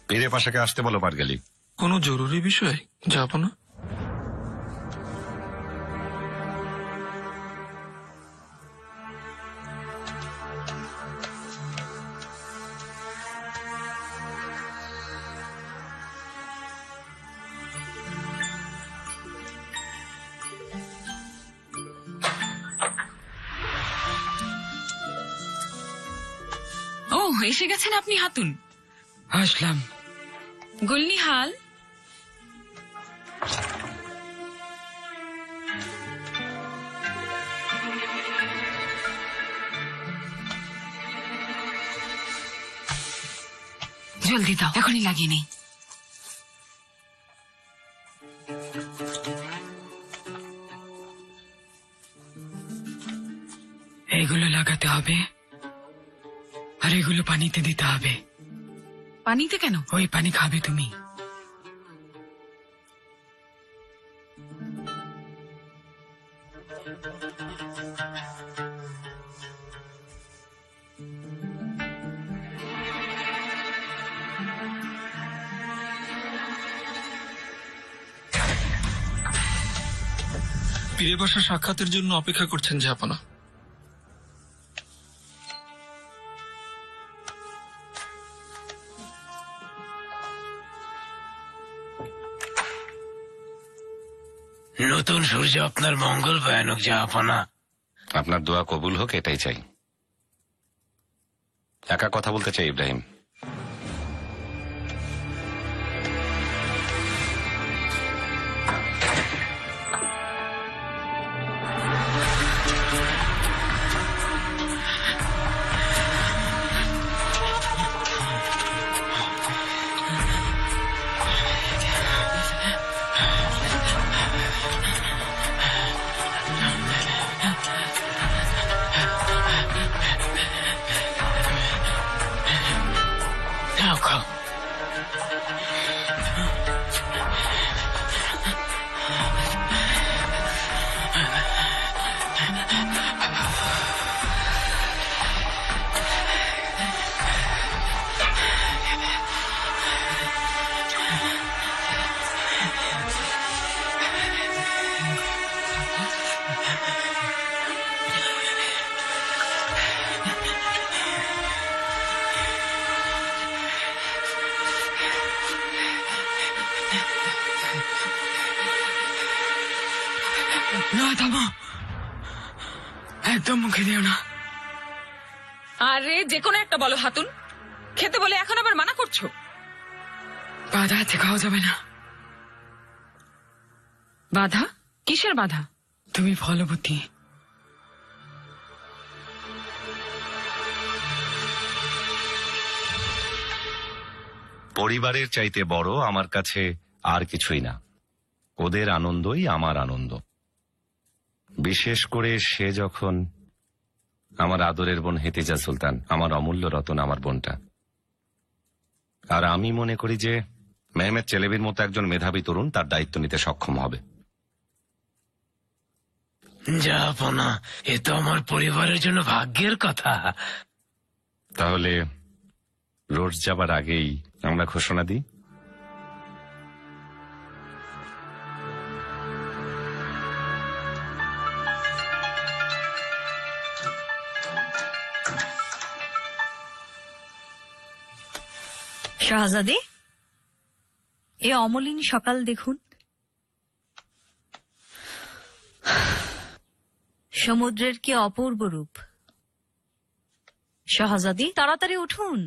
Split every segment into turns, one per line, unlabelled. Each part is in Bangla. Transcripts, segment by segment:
পীরে পাশাকে আসতে বলো পাটগালি।
কোনো জরুরি বিষয়? যাবো না।
ও, এসে গেছেন আপনি হাতুন।
আসলাম।
গুলনিহাল, জলদি দাও, এখনই লাগিয়ে নেই।
এগুলো লাগাতে হবে আর এগুলো পানিতে দিতে হবে।
পানিতে কেন?
ওই পানি খাবে তুমি।
পীরে পাশা সাক্ষাতের জন্য অপেক্ষা করছেন জাপানা।
নতুন সূর্য আপনার মঙ্গল ভয়ানক জাহাপনা।
আপনার দোয়া কবুল হোক, এটাই চাই। একা কথা বলতে চাই ইব্রাহিম।
না, থামো, একদম মুখে দিও না।
আরে যে কোনো একটা বলো হাতুন। খেতে বলে এখন আবার মানা করছো?
বাধা আছে, খাওয়া যাবে না।
বাধা? কিসের বাধা?
তুমি ফলবতী।
পরিবারের চাইতে বড় আমার কাছে আর কিছুই না। ওদের আনন্দই আমার আনন্দ। বিশেষ করে সে যখন আমার আদরের বোন হেতিজা সুলতান, আমার অমূল্য রতন, আমার বোনটা। আর আমি মনে করি যে মেহমেদ চেলেবির মতো একজন মেধাবী তরুণ তার দায়িত্ব নিতে সক্ষম হবে।
জাহাপনা, এ তো আমার পরিবারের জন্য ভাগ্যের কথা।
তাহলে রোজ যাবার আগেই আমরা ঘোষণা দিই।
শাহজাদে, এ অমলিন সকাল দেখুন। সমুদ্রের কি অপূর্ব রূপ। শাহজাদি, তাড়াতাড়ি উঠুন।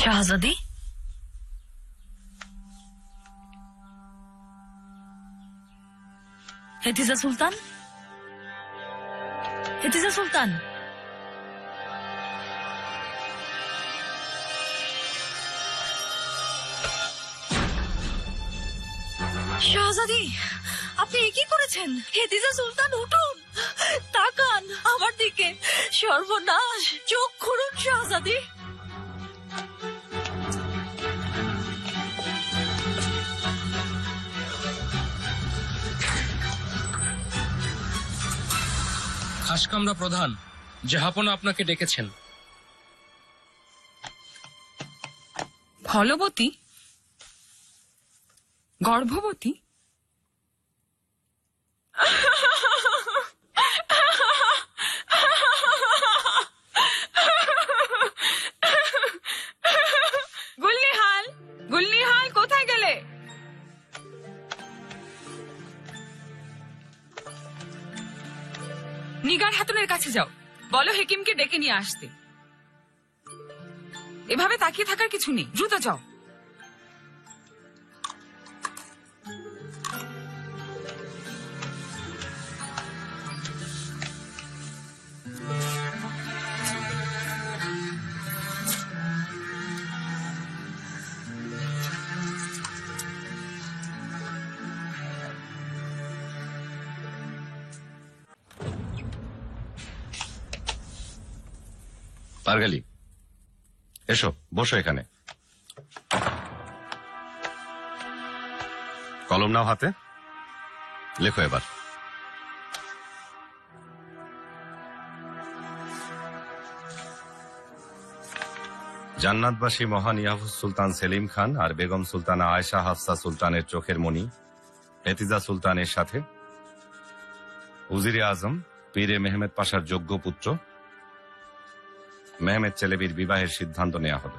শাহজাদি, হেতিজা সুলতান, হেতিজা সুলতান, শাহজাদি, আপনি কি করেছেন? হেতিজা সুলতান, উঠুন, তাকান আমার দিকে। সর্বনাশ, চোখ খুলুন শাহজাদি।
খাসকামরা প্রধান জাহাপনা আপনাকে ডেকেছেন।
ফলবতী, গর্ভবতী।
গুল্লিহাল, গুল্লিহাল কোথায় গেলে? নিগার হাতুনের কাছে যাও, বলো হেকিমকে ডেকে নিয়ে আসতে। এভাবে তাকিয়ে থাকার কিছু নেই, দ্রুত যাও।
পারগালি, এসো, বসো এখানে। কলম নাও হাতে, লেখো এবার। জান্নাতবাসী মহান ইয়াহুস সুলতান সেলিম খান আর বেগম সুলতানা আয়েশা হাফসা সুলতানের চোখের মণি হেতিজা সুলতানের সাথে উজিরে আজম পীরে মেহমেদ পাশার যোগ্য পুত্র মেহমেদ চেলেবির বিবাহের সিদ্ধান্ত নেওয়া হলো।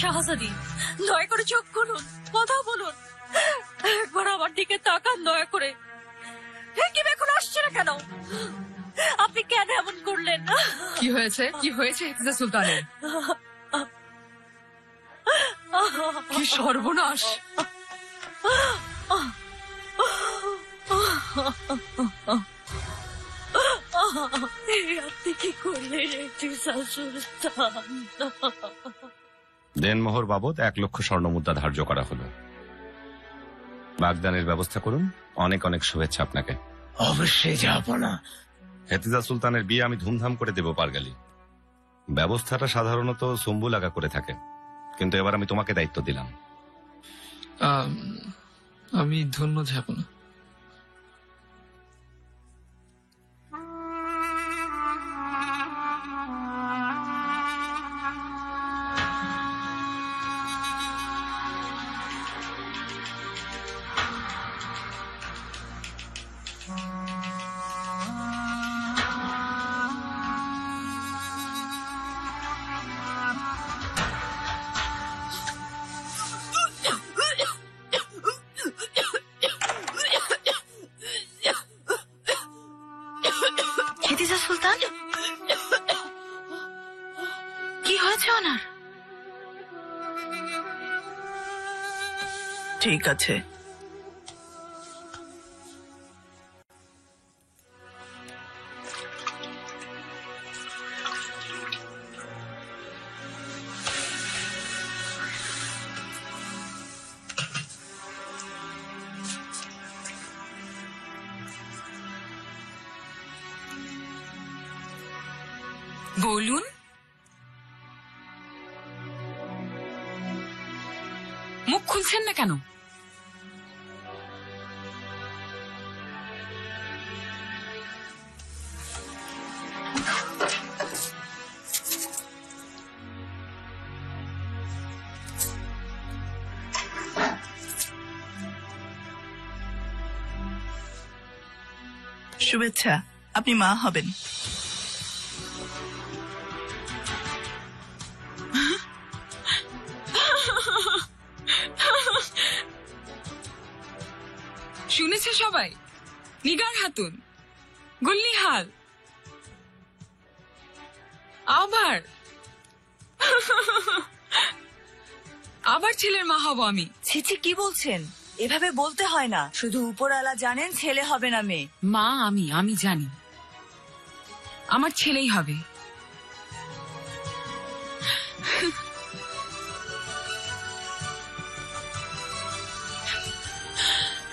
শাহজাদি, দয়া করে চোখ খুলুন, কথা বলুন, একবার আমার দিকে তাকান দয়া করে। হেকিম এখন আসছে না কেন? আপনি কেন এমন করলেন?
কি হয়েছে? কি হয়েছে হেতিজা সুলতানের? কি সর্বনাশ!
আপনি কি করলেন হেতিজা সুলতান?
দেনমোহর বাবদ 1 লক্ষ স্বর্ণমুদ্রা ধার্য করা হলো। বাগদানের ব্যবস্থা করুন। অনেক অনেক শুভেচ্ছা আপনাকে।
অবশ্যই জাহাপনা।
হেতিজা সুলতানের বিয়ে আমি ধুমধাম করে দেব পারগালি। ব্যবস্থাটা সাধারণত সুম্বুল আগা করে থাকে, কিন্তু এবার আমি তোমাকে দায়িত্ব দিলাম।
আমি ধন্য জাহাপনা।
হেতিজা সুলতান, কি হয়েছে ওনার?
ঠিক আছে,
বলুন। মুখ খুলছেন না কেন?
শুভেচ্ছা, আপনি মা হবেন।
শুনেছে সবাই? নিগার হাতুন, গুল্লিহাল, আবার আবার ছেলের মা হব আমি।
ছিছি, কি বলছেন? এভাবে বলতে হয় না। শুধু উপরওয়ালা জানেন ছেলে হবে না মেয়ে।
মা আমি জানি আমার ছেলেই হবে।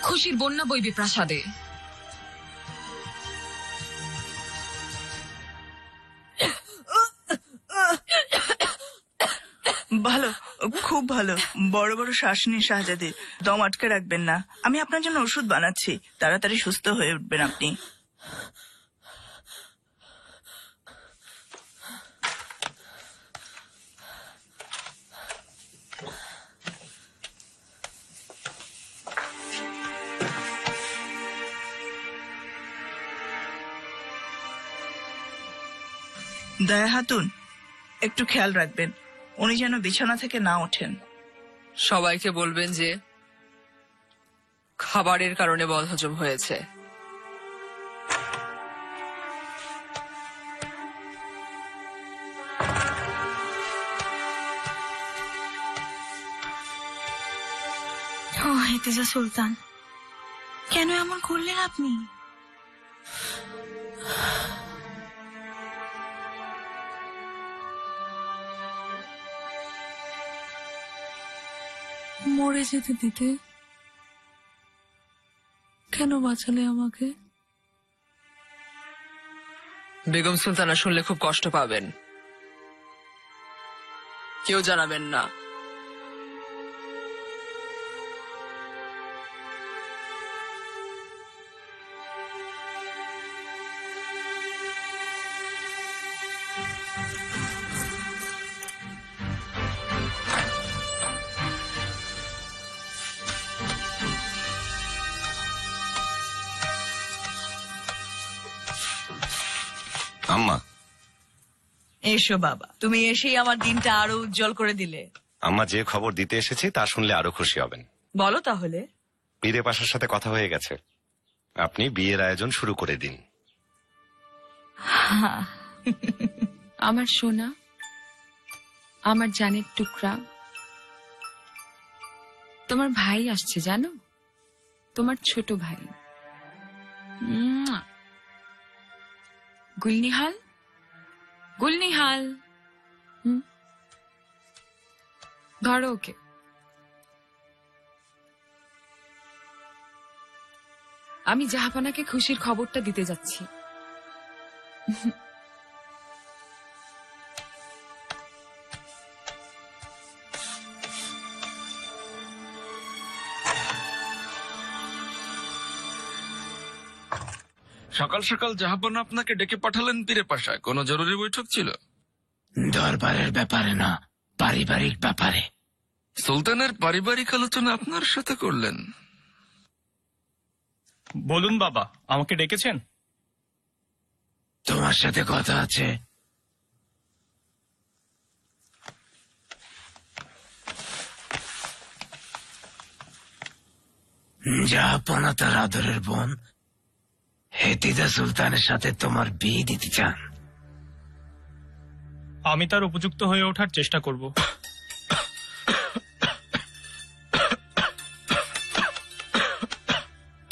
খুশির বন্যা বইবে প্রাসাদে।
ভালো, খুব ভালো। বড় বড় শ্বাস নিন শাহজাদি, দম আটকে রাখবেন না। আমি আপনার জন্য ওষুধ বানাচ্ছি, তাড়াতাড়ি সুস্থ হয়ে উঠবেন আপনি। দয়া হাতুন, একটু খেয়াল রাখবেন উনি যেন বিছানা থেকে না ওঠেন।
সবাইকে বলবেন যে খাবারের কারণে বদহজম হয়েছে।
ও হেতেজা সুলতান, কেন এমন করলেন আপনি?
মরে যেতে দিতে কেন বাঁচালে আমাকে?
বেগম সুলতানা শুনলে খুব কষ্ট পাবেন, কেউ জানাবেন না।
আম্মা,
এসো বাবা, তুমি এসেই আমার দিনটা আরো উজ্জ্বল করে দিলে।
আম্মা যে খবর দিতে এসেছি তা শুনলে আরো খুশি হবেন।
বলো তাহলে।
পীরে পাশার সাথে কথা হয়ে গেছে, আপনি বিয়ের আয়োজন শুরু করে দিন।
আমার সোনা, আমার জানের টুকরা, তোমার ভাই আসছে জানো, তোমার ছোট ভাই। গুলনিহাল, গুলনিহাল, ধরো ওকে। আমি জাহাপানাকে খুশির খবরটা দিতে যাচ্ছি।
সকাল সকাল জাহাপনা আপনাকে ডেকে পাঠালেন পীরে পাশায়, কোনো জরুরি বৈঠক ছিল?
দরবারের ব্যাপারে না, পারিবারিক ব্যাপারে।
সুলতানের পারিবারিক আলোচনা আপনার সাথে করলেন?
বলুন বাবা, আমাকে ডেকেছেন?
তোমার সাথে কথা আছে। জাহাপনা তার আদরের বোন হেতিজা সুলতানের সাথে তোমার বিয়ে দিতে চান।
আমি তার উপযুক্ত হয়ে ওঠার চেষ্টা করব।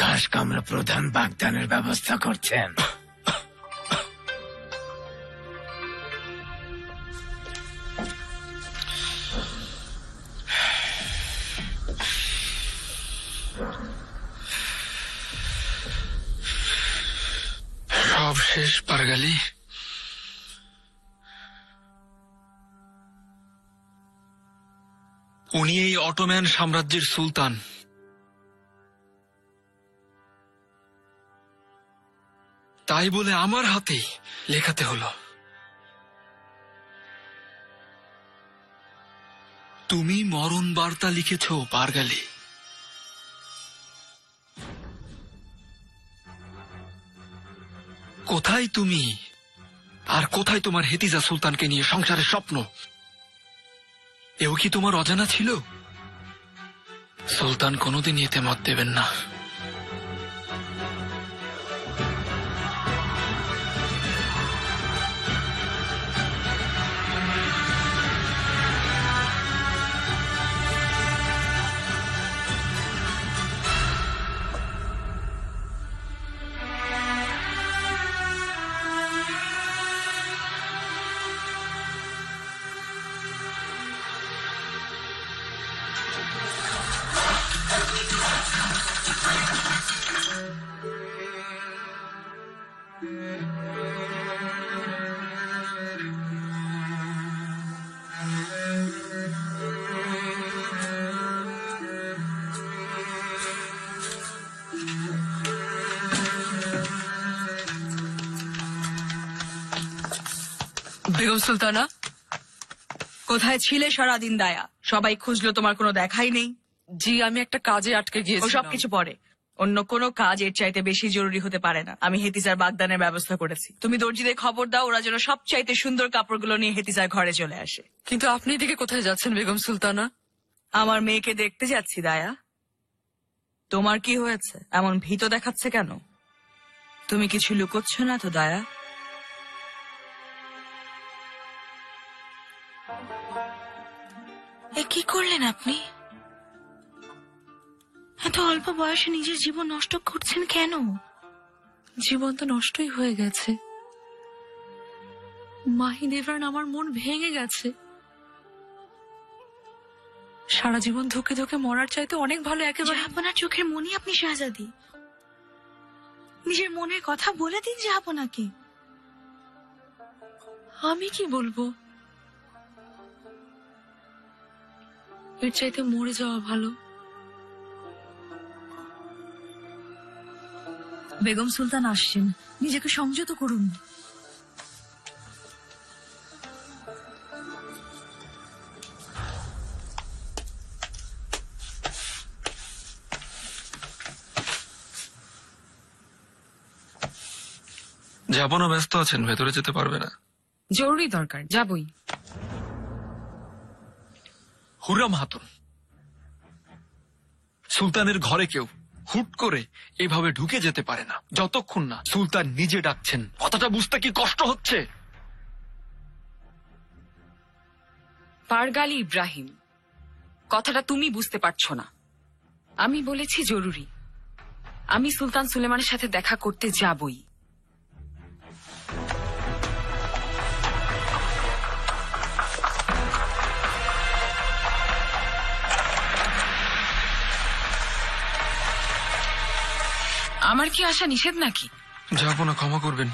খাস কামরা প্রধান বাগদানের ব্যবস্থা করছেন।
সব শেষ পারগালি। উনি এই অটোম্যান সাম্রাজ্যের সুলতান। তাই বলে আমার হাতেই লেখাতে হলো। তুমি মরণ বার্তা লিখেছ পারগালি। কোথায় তুমি আর কোথায় তোমার হেতিজা সুলতানকে নিয়ে সংসারের স্বপ্ন? এও কি তোমার অজানা ছিল? সুলতান কোনোদিন এতে মত দেবেন না।
বেগম সুলতানা,
কোথায় ছিলে সারাদিন দায়া? সবাই খুঁজলো, তোমার কোনো দেখাই নেই।
জি আমি একটা কাজে আটকে
ও
গিয়েছি।
সব কিছু পরে, অন্য কোনো কাজ এর চাইতে বেশি জরুরি হতে পারে না। আমি হেতিজার বাগদানের ব্যবস্থা করেছি। তুমি দর্জিদের খবর দাও, ওরা যেন সবচাইতে সুন্দর কাপড়গুলো নিয়ে হেতিজার ঘরে চলে আসে।
কিন্তু আপনি এদিকে কোথায় যাচ্ছেন বেগম সুলতানা?
আমার মেয়েকে দেখতে যাচ্ছি দায়া। তোমার কি হয়েছে, এমন ভীত দেখাচ্ছে কেন? তুমি কিছু লুকোচ্ছ না তো দায়া?
এ কি করলেন আপনি? এত অল্প বয়সে নিজের জীবন নষ্ট করছেন কেন?
জীবন তো নষ্টই হয়ে গেছে। মাহি দেবরান, আমার মন ভেঙে গেছে। সারা জীবন ধুকে ধুকে মরার চাইতে অনেক ভালো একেবারে।
আপনার চোখের মনি আপনি শাহজাদি, নিজের মনের কথা বলে দিন জাহাপনাকে।
আমি কি বলবো? এর চাইতে মরে যাওয়া ভালো।
বেগম সুলতান আসছেন, নিজেকে সংযত করুন।
যাবো না, ব্যস্ত আছেন, ভেতরে যেতে পারবে না।
জরুরি দরকার, যাবই।
হুররাম হাতুন, সুলতানের ঘরে কেউ হুট করে এভাবে ঢুকে যেতে পারে না যতক্ষণ না সুলতান নিজে ডাকছেন। কথাটা বুঝতে কি কষ্ট হচ্ছে?
পারগালি ইব্রাহিম, কথাটা তুমি বুঝতে পারছো না। আমি বলেছি জরুরি। আমি সুলতান সুলেমানের সাথে দেখা করতে যাবই। আমার কি আসা নিষেধ নাকি?
যাবো না, ক্ষমা করবেন।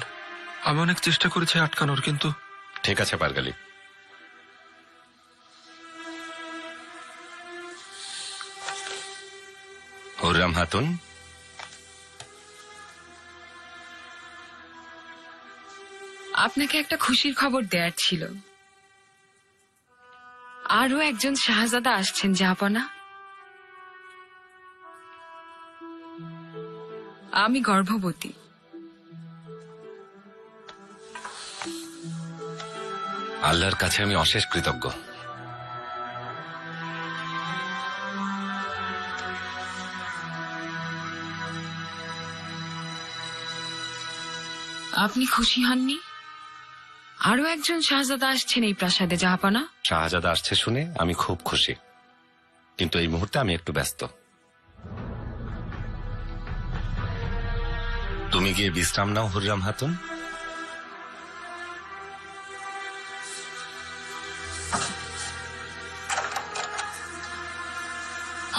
আমি অনেক চেষ্টা করেছি আটকানোর, কিন্তু
ঠিক আছে পারগালি। হুররাম হাতুন,
আপনাকে একটা খুশির খবর দেয়ার ছিল। আরো একজন শাহজাদা আসছেন জাহাপনা। আমি গর্ভবতী।
আল্লাহর কাছে আমি অশেষ কৃতজ্ঞ।
আপনি খুশি হননি? আরো একজন শাহজাদা আসছেন এই প্রাসাদে জাহাপনা।
শাহজাদা আসছে শুনে আমি খুব খুশি, কিন্তু এই মুহূর্তে আমি একটু ব্যস্ত। তুমি গিয়ে বিশ্রাম নাও হুররাম হাতুন।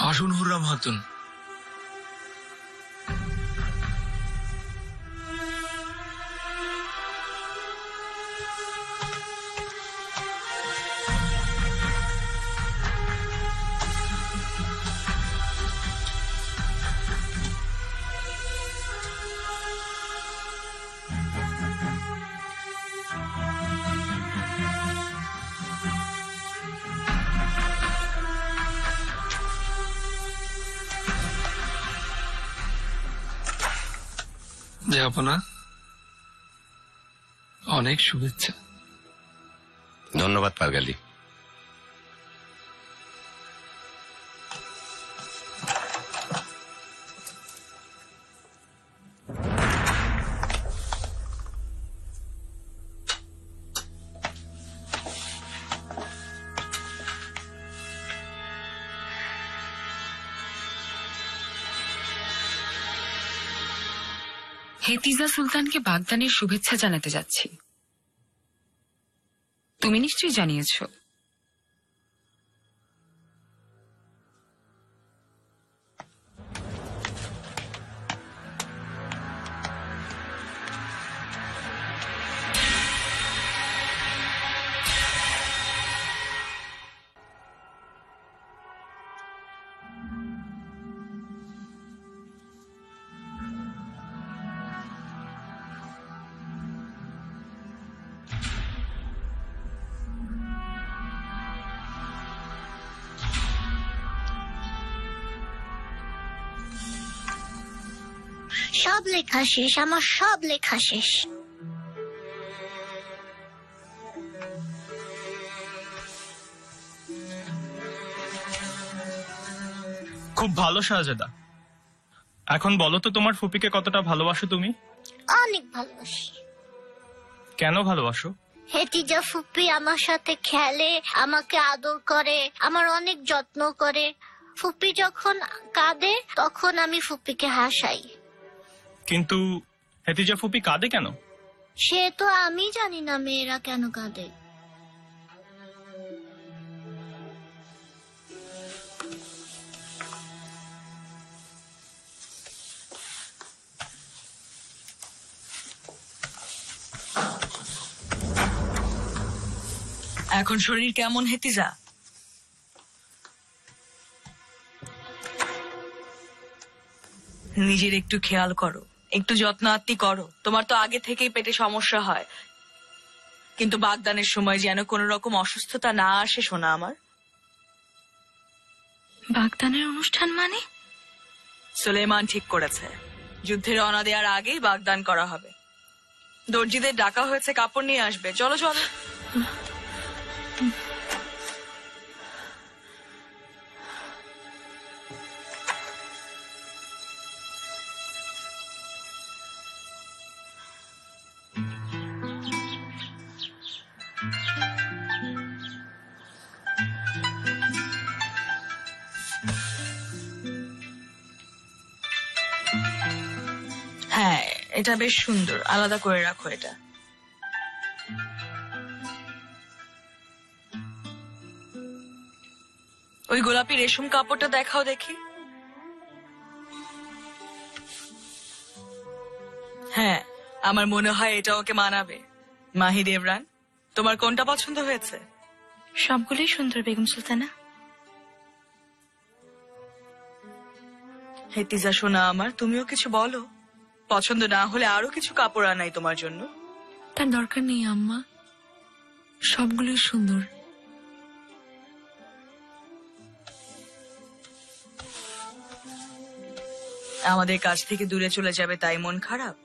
আসুন হুররাম হাতুন। জাহাপনা, অনেক শুভেচ্ছা।
ধন্যবাদ পারগালি।
হেতিজা সুলতানকে বাগদানের শুভেচ্ছা জানাতে যাচ্ছি। তুমি নিশ্চয়ই জানিয়েছো।
সব লেখা শেষ, আমার সব লেখা শেষ।
খুব ভালো শাহজাদা। এখন বলো তো তোমার ফুপিকে কতটা ভালোবাসো তুমি?
অনেক ভালোবাসি।
কেন ভালোবাসো?
হেতিজা ফুপি আমার সাথে খেলে, আমাকে আদর করে, আমার অনেক যত্ন করে। ফুপি যখন কাঁদে তখন আমি ফুপিকে হাসাই।
কিন্তু হেতিজা ফুপি কাঁদে কেন?
সে তো আমি জানি না মেয়েরা কেন কাঁদে।
এখন শরীর কেমন হেতিজা? নিজের একটু খেয়াল করো, একটু যত্ন আত্তি করো। তোমার তো আগে থেকেই পেটে সমস্যা হয়, কিন্তু বাগদানের সময় যেন কোনো রকম অসুস্থতা না আসে সোনা আমার।
বাগদানের অনুষ্ঠান মানে?
সুলেমান ঠিক করেছে, যুদ্ধে রওনা দেওয়ার আগেই বাগদান করা হবে। দর্জিদের ডাকা হয়েছে, কাপড় নিয়ে আসবে। চলো চলো। হ্যাঁ, এটা বেশ সুন্দর, আলাদা করে রাখো এটা। ওই গোলাপি রেশম কাপড়টা দেখাও দেখি। হ্যাঁ, আমার মনে হয় এটা ওকে মানাবে। মাহি দেবরান, তোমার কোনটা পছন্দ হয়েছে?
সবগুলোই সুন্দর বেগম সুলতানা।
হেতিজা সোনা আমার, তুমিও কিছু বলো। পছন্দ না হলে আরো কিছু কাপড় আনাই তোমার জন্য।
তার দরকার নেই আম্মা, সবগুলোই সুন্দর।
আমাদের কাছ থেকে দূরে চলে যাবে তাই মন খারাপ?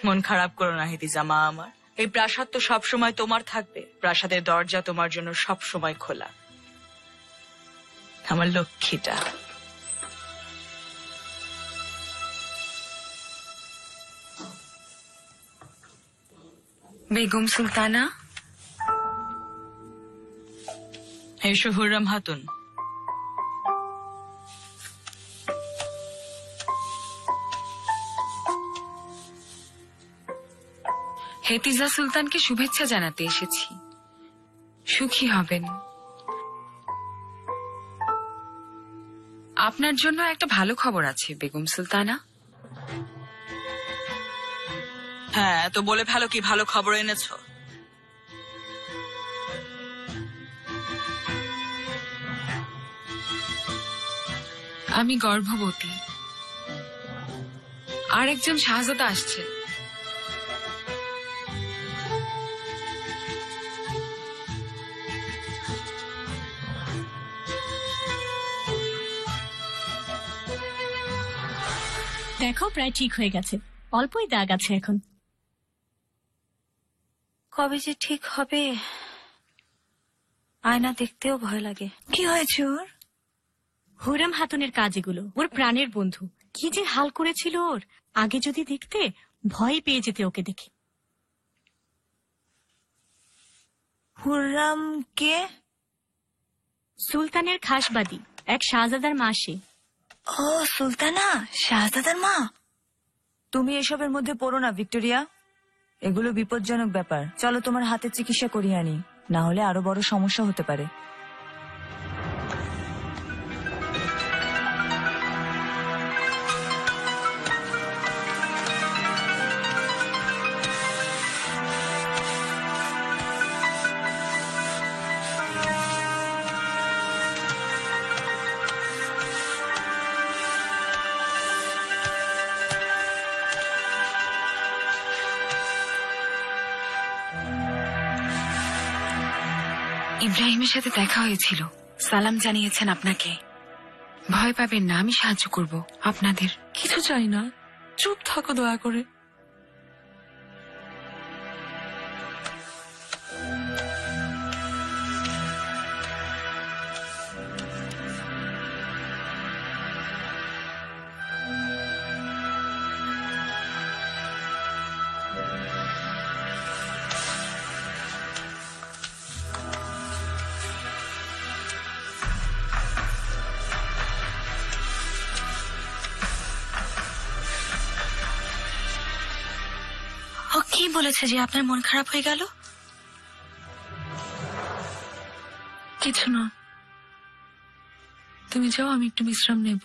মন খারাপ করো না হেতিজা মা আমার। এই প্রাসাদ তো সবসময় তোমার থাকবে। প্রাসাদের দরজা তোমার জন্য সব সময় খোলা, আমার লক্ষ্মীটা।
বেগম সুলতানা।
এসো হুররাম হাতুন।
হেতিজা সুলতানকে শুভেচ্ছা জানাতে এসেছি। সুখী হবেন। আপনার জন্য একটা ভালো খবর আছে বেগম সুলতানা।
হ্যাঁ, তো বলে ফেলো, কি ভালো খবর এনেছো?
আমি গর্ভবতী। আর একজন শাহজাদা আসছে।
দেখো প্রায় ঠিক হয়ে গেছে, অল্পই দাগ আছে এখন।
কবে যে ঠিক হবে, আয়না দেখতেও ভয় লাগে।
কি হয়েছে ওর?
হুররাম হাতুনের কাজ এগুলো, ওর প্রাণের বন্ধু। কি যে হাল করেছিল ওর, আগে যদি দেখতে ভয় পেয়ে যেতে ওকে দেখে।
হুররাম কে?
সুলতানের খাসবাদী, এক শাহজাদার মা সে।
ও সুলতানা, শাহজাদার মা।
তুমি এসবের মধ্যে পড়ো না ভিক্টোরিয়া, এগুলো বিপজ্জনক ব্যাপার। চলো তোমার হাতের চিকিৎসা করিয়ে আনি, না হলে আরো বড় সমস্যা হতে পারে।
ইব্রাহিমের সাথে দেখা হয়েছিল, সালাম জানিয়েছেন আপনাকে। ভয় পাবেন না, আমি সাহায্য করব আপনাদের।
কিছু চাই না, চুপ থাকো দয়া করে।
ও কি বলেছে যে আপনার মন খারাপ হয়ে গেল?
কিছু না, তুমি যাও, আমি একটু বিশ্রাম নেব।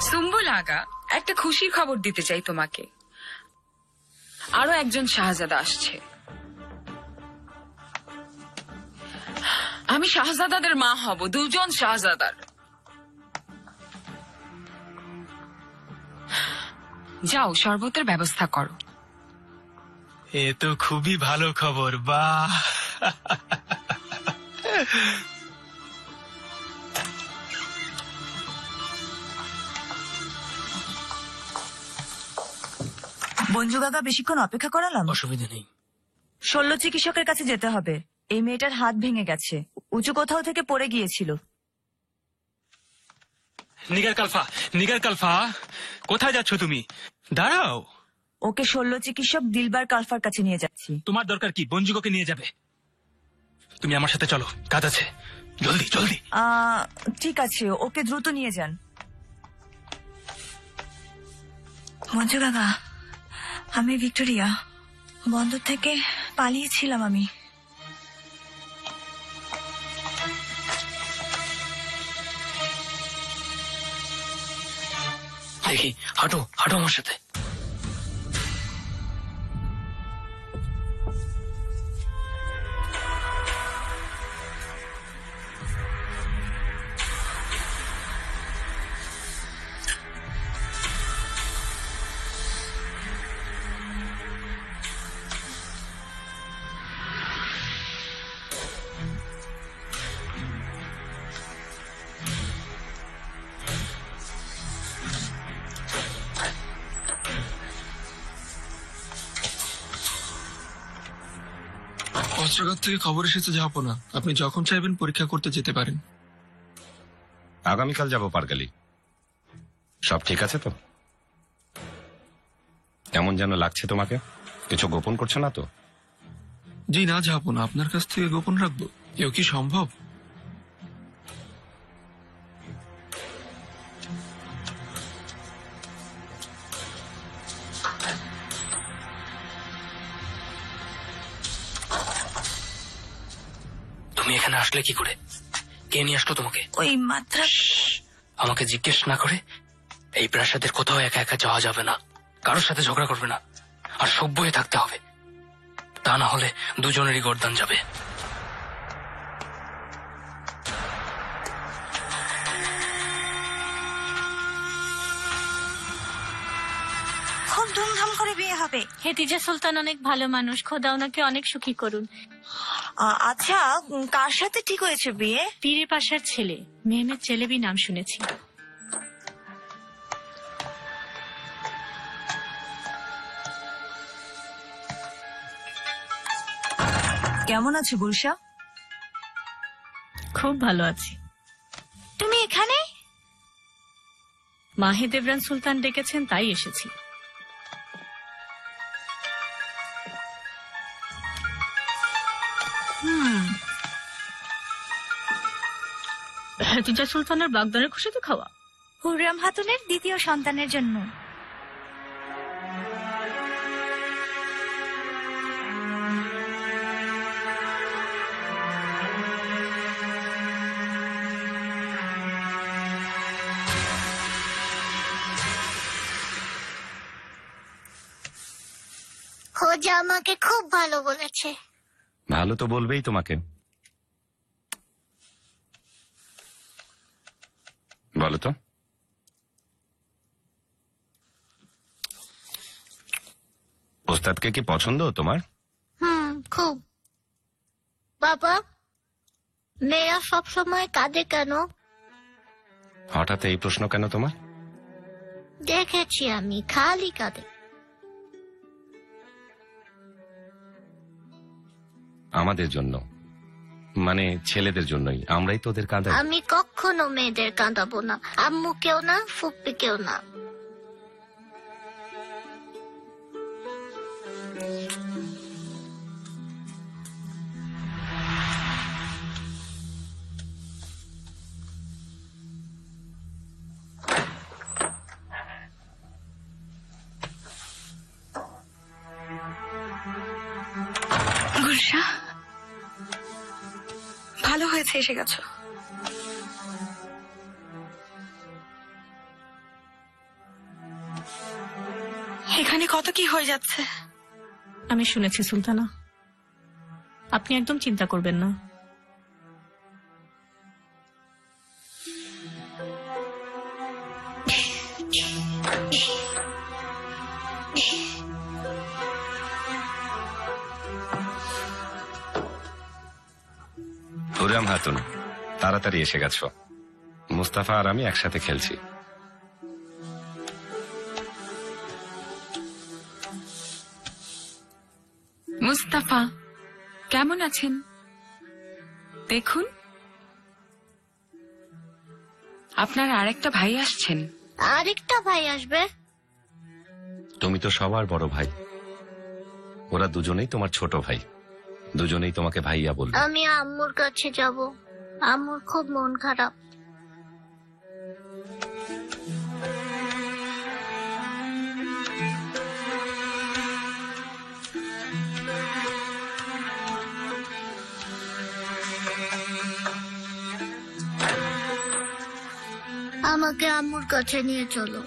সুম্বুল আগা, একটা খুশির খবর দিতে চাই তোমাকে। আরো একজন শাহজাদা আসছে। আমি শাহজাদাদের মা হব, 2 জন শাহজাদার। যাও, শরবতের ব্যবস্থা করো।
এ তো খুবই ভালো খবর, বাহ।
বঞ্জু কাকা, বেশিক্ষণ অপেক্ষা করালাম?
অসুবিধা নেই।
শল্য চিকিৎসকের কাছে যেতে হবে। এই মেয়েটার হাত ভেঙে গেছে, উঁচু কোথাও থেকে পড়ে গিয়েছিল।
নিগার কালফা, কোথায় যাচ্ছ তুমি? দাঁড়াও।
ওকে শল্য চিকিৎসক দিলবার কালফার কাছে নিয়ে যাচ্ছি।
তোমার দরকার কি? বঞ্জুককে নিয়ে যাবে। তুমি আমার সাথে চলো, কাজ আছে। জলদি জলদি।
ঠিক আছে, ওকে দ্রুত নিয়ে যান। বঞ্জু কাকা, আমি ভিক্টোরিয়া। বন্দর থেকে পালিয়েছিলাম আমি।
দেখি, হাঁটো হাঁটো আমার সাথে।
অস্ত্রাগার থেকে খবর এসেছে জাহাপনা, আপনি যখন চাইবেন পরীক্ষা করতে যেতে পারেন।
আগামীকাল যাব পারগালি। সব ঠিক আছে তো? কেমন যেন লাগছে তোমাকে? কিছু গোপন করছো না তো?
জি না জাহাপনা, আপনার কাছ থেকে গোপন রাখবো এও কি সম্ভব?
তুমি এখানে আসলে কি করে? কে নিয়ে আসলো তোমাকে?
ওই মাত্রা।
আমাকে জিজ্ঞেস না করে এই প্রাসাদের কোথাও একা একা যাওয়া যাবে না। কারোর সাথে ঝগড়া করবে না, আর সভ্য হয়ে থাকতে হবে। তা না হলে দুজনেরই গর্দান যাবে।
খুব ধুমধাম করে বিয়ে হবে। হেতিজা সুলতান অনেক ভালো মানুষ, খোদা ওনাকে অনেক সুখী করুন।
আচ্ছা, কার সাথে ঠিক হয়েছে বিয়ে?
পীরের পাশার ছেলে মেহমেদ চেলেবি নাম শুনেছি।
কেমন আছো গুলশা?
খুব ভালো আছি। তুমি এখানে? মাহিদেবরান সুলতান ডেকেছেন তাই এসেছি। হেতিজা সুলতানের বাগদানের খুশিতে খাওয়া। হুররাম খাতুনের দ্বিতীয় সন্তানের জন্য।
খোঁজা আমাকে খুব ভালো বলেছে।
ভালো তো বলবেই তোমাকে। বলো তো, ওস্তাদকে কি পছন্দ তোমার?
খুব। বাবা, মেয়েরা সবসময় কাঁদে কেন?
হঠাৎ এই প্রশ্ন কেন তোমার?
দেখেছি আমি, খালি কাঁদে।
আমাদের জন্য, মানে ছেলেদের জন্যই। আমরাই তো ওদের কাঁদাই।
আমি কখনো মেয়েদের কাঁদাবো না, আম্মুকেও না, ফুপ্পিকেও না।
গুলশা, ভালো হয়েছে এসে গেছো। এখানে কত কি হয়ে যাচ্ছে।
আমি শুনেছি সুলতানা, আপনি একদম চিন্তা করবেন না।
হুরাম হাতুন, তাড়াতাড়ি এসে গেছো। মুস্তাফা আর আমি একসাথে খেলছি।
মুস্তাফা কেমন আছেন? দেখুন, আপনার আরেকটা ভাই আসছেন।
আরেকটা ভাই আসবে?
তুমি তো সবার বড় ভাই, ওরা দুজনেই তোমার ছোট ভাই। দুজনেই তোমাকে ভাইয়া বলবে।
আমি আম্মুর কাছে যাব, আম্মুর খুব মন খারাপ। আমাকে আম্মুর কাছে নিয়ে চলো।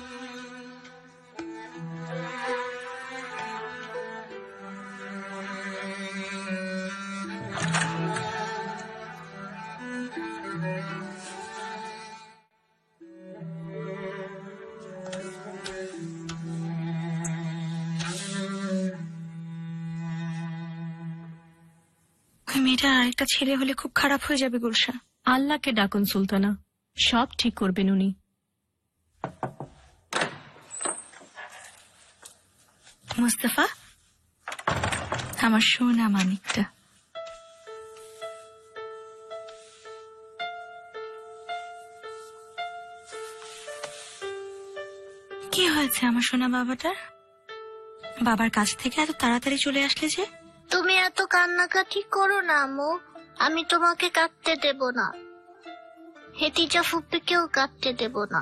ওই মেয়েটা আরেকটা ছেলে হলে খুব খারাপ হয়ে যাবে গুলশা।
আল্লাহকে ডাকুন সুলতানা, সব ঠিক করবেন উনি।
মুস্তাফা, আমার সোনা মানিকটা। কি হয়েছে আমার সোনা বাবাটার? বাবার কাছ থেকে এত তাড়াতাড়ি চলে আসলে যে?
তুমি এত কান্নাকাটি করো না আম্মু, আমি তোমাকে কাঁদতে দেব না, হেতিজা ফুপ্পিকেও কাঁদতে দেব না।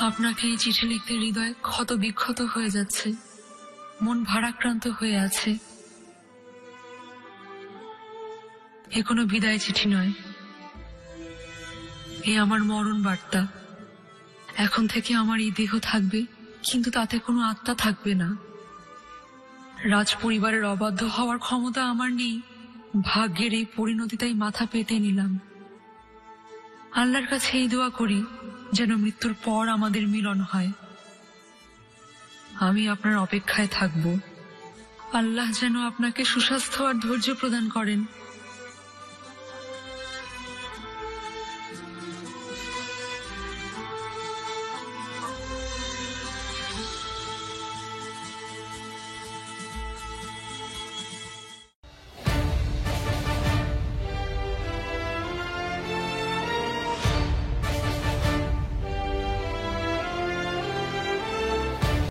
আপনাকে এই চিঠি লিখতে হৃদয় ক্ষত বিক্ষত হয়ে যাচ্ছে, মন ভারাক্রান্ত হয়ে আছে। এ কোনো বিদায় চিঠি নয়, এ আমার মরণ বার্তা। এখন থেকে আমার এই দেহ থাকবে, কিন্তু তাতে কোনো আত্মা থাকবে না। রাজ পরিবারের অবাধ্য হওয়ার ক্ষমতা আমার নেই, ভাগ্যের এই পরিণতিটাই মাথা পেতে নিলাম। আল্লাহর কাছে এই দোয়া করি যেন মৃত্যুর পর আমাদের মিলন হয়। আমি আপনার অপেক্ষায় থাকব। আল্লাহ যেন আপনাকে সুস্বাস্থ্য আর ধৈর্য প্রদান করেন।